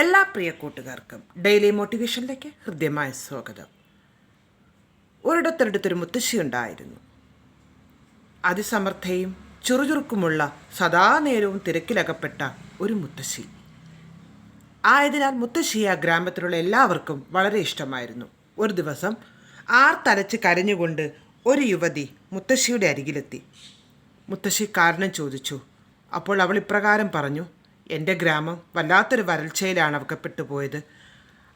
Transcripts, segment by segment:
എല്ലാ പ്രിയ കൂട്ടുകാർക്കും ഡെയിലി മോട്ടിവേഷനിലേക്ക് ഹൃദ്യമായ സ്വാഗതം. ഒരിടത്തൊരിടത്തൊരു മുത്തശ്ശിയുണ്ടായിരുന്നു. അതിസമർത്ഥയും ചുറുചുറുക്കുമുള്ള സദാ നേരവും തിരക്കിലകപ്പെട്ട ഒരു മുത്തശ്ശി ആയതിനാൽ മുത്തശ്ശിയെ ആ ഗ്രാമത്തിലുള്ള എല്ലാവർക്കും വളരെ ഇഷ്ടമായിരുന്നു. ഒരു ദിവസം ആർത്തലച്ച് കരഞ്ഞുകൊണ്ട് ഒരു യുവതി മുത്തശ്ശിയുടെ അരികിലെത്തി. മുത്തശ്ശി കാരണം ചോദിച്ചു. അപ്പോൾ അവൾ ഇപ്രകാരം പറഞ്ഞു: എൻ്റെ ഗ്രാമം വല്ലാത്തൊരു വരൾച്ചയിലാണ് അകപ്പെട്ടു പോയത്.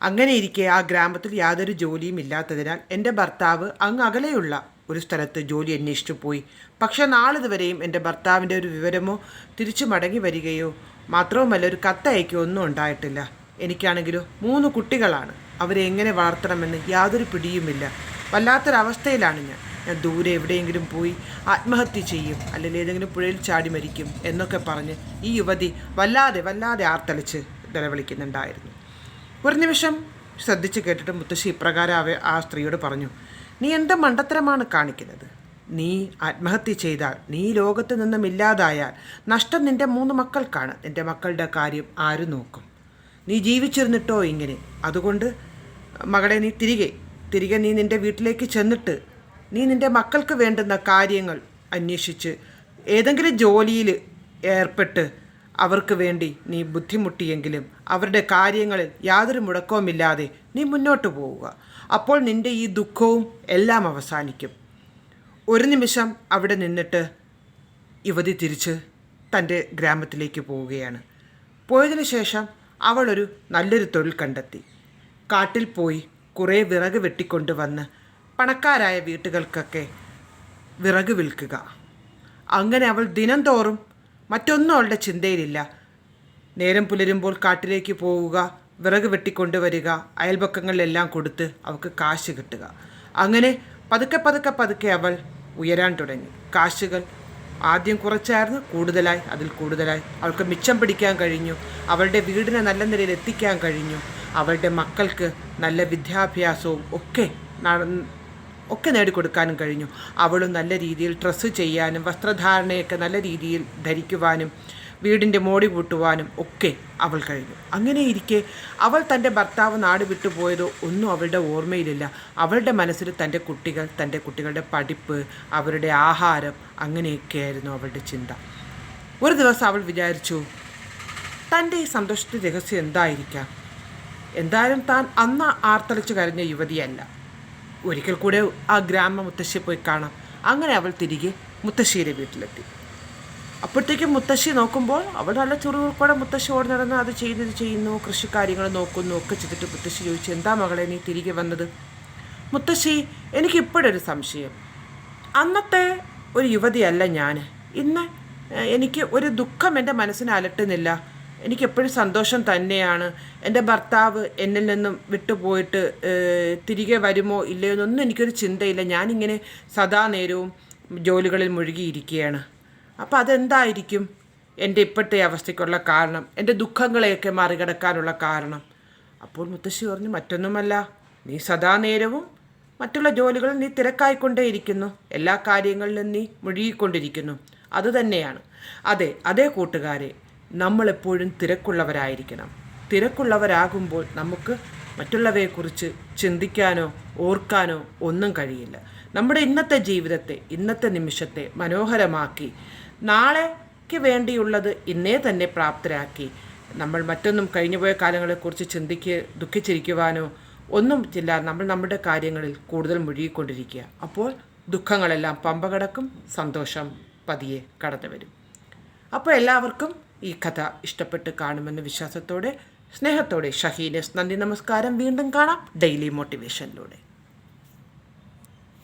അങ്ങനെയിരിക്കെ ആ ഗ്രാമത്തിൽ യാതൊരു ജോലിയും ഇല്ലാത്തതിനാൽ എൻ്റെ ഭർത്താവ് അങ്ങ് അകലെയുള്ള ഒരു സ്ഥലത്ത് ജോലി അന്വേഷിച്ചു പോയി. പക്ഷേ നാളിതുവരെയും എൻ്റെ ഭർത്താവിൻ്റെ ഒരു വിവരമോ തിരിച്ചു മടങ്ങി വരികയോ മാത്രവുമല്ല ഒരു കത്തയക്കുകയോ ഒന്നും ഉണ്ടായിട്ടില്ല. എനിക്കാണെങ്കിലോ 3 കുട്ടികളാണ്. അവരെ എങ്ങനെ വളർത്തണമെന്ന് യാതൊരു പിടിയുമില്ല. വല്ലാത്തൊരവസ്ഥയിലാണ് ഞാൻ. ദൂരെ എവിടെയെങ്കിലും പോയി ആത്മഹത്യ ചെയ്യും, അല്ലെങ്കിൽ ഏതെങ്കിലും പുഴയിൽ ചാടി മരിക്കും എന്നൊക്കെ പറഞ്ഞ് ഈ യുവതി വല്ലാതെ ആർത്തലിച്ച് നിലവിളിക്കുന്നുണ്ടായിരുന്നു. ഒരു നിമിഷം ശ്രദ്ധിച്ച് കേട്ടിട്ട് മുത്തശ്ശി ഇപ്രകാരം ആ സ്ത്രീയോട് പറഞ്ഞു: നീ എന്ത് മണ്ടത്തരമാണ് കാണിക്കുന്നത്? നീ ആത്മഹത്യ ചെയ്താൽ, നീ ലോകത്ത് നിന്നും ഇല്ലാതായാൽ നഷ്ടം നിൻ്റെ 3 മക്കൾക്കാണ്. നിൻ്റെ മക്കളുടെ കാര്യം ആര് നോക്കും? നീ ജീവിച്ചിരുന്നിട്ടോ ഇങ്ങനെ. അതുകൊണ്ട് മകളെ, നീ തിരികെ നീ നിൻ്റെ വീട്ടിലേക്ക് ചെന്നിട്ട് നീ നിൻ്റെ മക്കൾക്ക് വേണ്ടുന്ന കാര്യങ്ങൾ അന്വേഷിച്ച് ഏതെങ്കിലും ജോലിയിൽ ഏർപ്പെട്ട് അവർക്ക് വേണ്ടി നീ ബുദ്ധിമുട്ടിയെങ്കിലും അവരുടെ കാര്യങ്ങളിൽ യാതൊരു മുടക്കവുമില്ലാതെ നീ മുന്നോട്ട് പോവുക. അപ്പോൾ നിൻ്റെ ഈ ദുഃഖവും എല്ലാം അവസാനിക്കും. ഒരു നിമിഷം അവിടെ നിന്നിട്ട് യുവതി തിരിച്ച് തൻ്റെ ഗ്രാമത്തിലേക്ക് പോവുകയാണ്. പോയതിനു ശേഷം അവളൊരു നല്ലൊരു തൊഴിൽ കണ്ടെത്തി. കാട്ടിൽ പോയി കുറേ വിറക് വെട്ടിക്കൊണ്ടുവന്ന് പണക്കാരായ വീട്ടുകൾക്കൊക്കെ വിറക് വിൽക്കുക. അങ്ങനെ അവൾ ദിനം തോറും മറ്റൊന്നും അവളുടെ ചിന്തയിലില്ല. നേരം പുലരുമ്പോൾ കാട്ടിലേക്ക് പോവുക, വിറക് വെട്ടിക്കൊണ്ടുവരിക, അയൽപക്കങ്ങളിലെല്ലാം കൊടുത്ത് അവൾക്ക് കാശ് കിട്ടുക. അങ്ങനെ പതുക്കെ അവൾ ഉയരാൻ തുടങ്ങി. കാശുകൾ ആദ്യം കുറച്ചായിരുന്നു, അതിൽ കൂടുതലായി അവൾക്ക് മിച്ചം പിടിക്കാൻ കഴിഞ്ഞു. അവളുടെ വീടിനെ നല്ല നിലയിൽ എത്തിക്കാൻ കഴിഞ്ഞു. അവളുടെ മക്കൾക്ക് നല്ല വിദ്യാഭ്യാസവും ഒക്കെ നേടിക്കൊടുക്കാനും കഴിഞ്ഞു. അവളും നല്ല രീതിയിൽ ഡ്രസ്സ് ചെയ്യാനും വസ്ത്രധാരണയൊക്കെ നല്ല രീതിയിൽ ധരിക്കുവാനും വീടിൻ്റെ മോടി കൂട്ടുവാനും ഒക്കെ അവൾ കഴിഞ്ഞു. അങ്ങനെ ഇരിക്കെ അവൾ തൻ്റെ ഭർത്താവ് നാട് വിട്ടുപോയതോ ഒന്നും അവളുടെ ഓർമ്മയിലില്ല. അവളുടെ മനസ്സിൽ തൻ്റെ കുട്ടികളുടെ പഠിപ്പ്, അവരുടെ ആഹാരം, അങ്ങനെയൊക്കെയായിരുന്നു അവളുടെ ചിന്ത. ഒരു ദിവസം അവൾ വിചാരിച്ചു, തൻ്റെ ഈ സന്തോഷത്തിൻ്റെ രഹസ്യം എന്തായിരിക്കാം? എന്തായാലും താൻ അന്ന് ആർത്തലിച്ച് കരഞ്ഞ യുവതിയല്ല. ഒരിക്കൽ കൂടെ ആ ഗ്രാമ മുത്തശ്ശിയെ പോയി കാണാം. അങ്ങനെ അവൾ തിരികെ മുത്തശ്ശിയുടെ വീട്ടിലെത്തി. അപ്പോഴത്തേക്കും മുത്തശ്ശി നോക്കുമ്പോൾ അവൾ നല്ല ചുറുകൂടെ മുത്തശ്ശി ഓടി നടന്ന് അത് ചെയ്യുന്നു, കൃഷിക്കാര്യങ്ങൾ നോക്കുന്നു ഒക്കെ ചെയ്തിട്ട് മുത്തശ്ശി ചോദിച്ചു: എന്താ മകളെ നീ തിരികെ വന്നത്? മുത്തശ്ശി, എനിക്കിപ്പോഴൊരു സംശയം. അന്നത്തെ ഒരു യുവതിയല്ല ഞാൻ. ഇന്ന് എനിക്ക് ഒരു ദുഃഖം എൻ്റെ മനസ്സിനെ അലട്ടുന്നില്ല. എനിക്കെപ്പോഴും സന്തോഷം തന്നെയാണ്. എൻ്റെ ഭർത്താവ് എന്നിൽ നിന്നും വിട്ടുപോയിട്ട് തിരികെ വരുമോ ഇല്ലയോ എന്നൊന്നും എനിക്കൊരു ചിന്തയില്ല. ഞാനിങ്ങനെ സദാ നേരവും ജോലികളിൽ മുഴുകിയിരിക്കുകയാണ്. അപ്പോൾ അതെന്തായിരിക്കും എൻ്റെ ഇപ്പോഴത്തെ അവസ്ഥയ്ക്കുള്ള കാരണം, എൻ്റെ ദുഃഖങ്ങളെയൊക്കെ മറികടക്കാനുള്ള കാരണം? അപ്പോൾ മുത്തശ്ശി പറഞ്ഞു: മറ്റൊന്നുമല്ല, നീ സദാ നേരവും മറ്റുള്ള ജോലികളിൽ നീ തിരക്കായിക്കൊണ്ടേയിരിക്കുന്നു. എല്ലാ കാര്യങ്ങളിലും നീ മുഴുകിക്കൊണ്ടിരിക്കുന്നു. അതുതന്നെയാണ്. അതേ കൂട്ടുകാരെ, നമ്മളെപ്പോഴും തിരക്കുള്ളവരായിരിക്കണം. തിരക്കുള്ളവരാകുമ്പോൾ നമുക്ക് മറ്റുള്ളവയെക്കുറിച്ച് ചിന്തിക്കാനോ ഓർക്കാനോ ഒന്നും കഴിയില്ല. നമ്മുടെ ഇന്നത്തെ ജീവിതത്തെ, ഇന്നത്തെ നിമിഷത്തെ മനോഹരമാക്കി നാളേക്ക് വേണ്ടിയുള്ളത് ഇന്നേ തന്നെ പ്രാപ്തരാക്കി നമ്മൾ മറ്റൊന്നും കഴിഞ്ഞുപോയ കാലങ്ങളെക്കുറിച്ച് ദുഃഖിച്ചിരിക്കുവാനോ ഒന്നും ഇല്ല. നമ്മൾ നമ്മുടെ കാര്യങ്ങളിൽ കൂടുതൽ മുഴുകിക്കൊണ്ടിരിക്കുക. അപ്പോൾ ദുഃഖങ്ങളെല്ലാം പമ്പ കടക്കും, സന്തോഷം പതിയെ കടന്നു വരും. അപ്പോൾ എല്ലാവർക്കും ഈ കഥ ഇഷ്ടപ്പെട്ട് കാണുമെന്ന വിശ്വാസത്തോടെ, സ്നേഹത്തോടെ ഷഹീനസ്. നന്ദി, നമസ്കാരം. വീണ്ടും കാണാം ഡെയിലി മോട്ടിവേഷനിലൂടെ.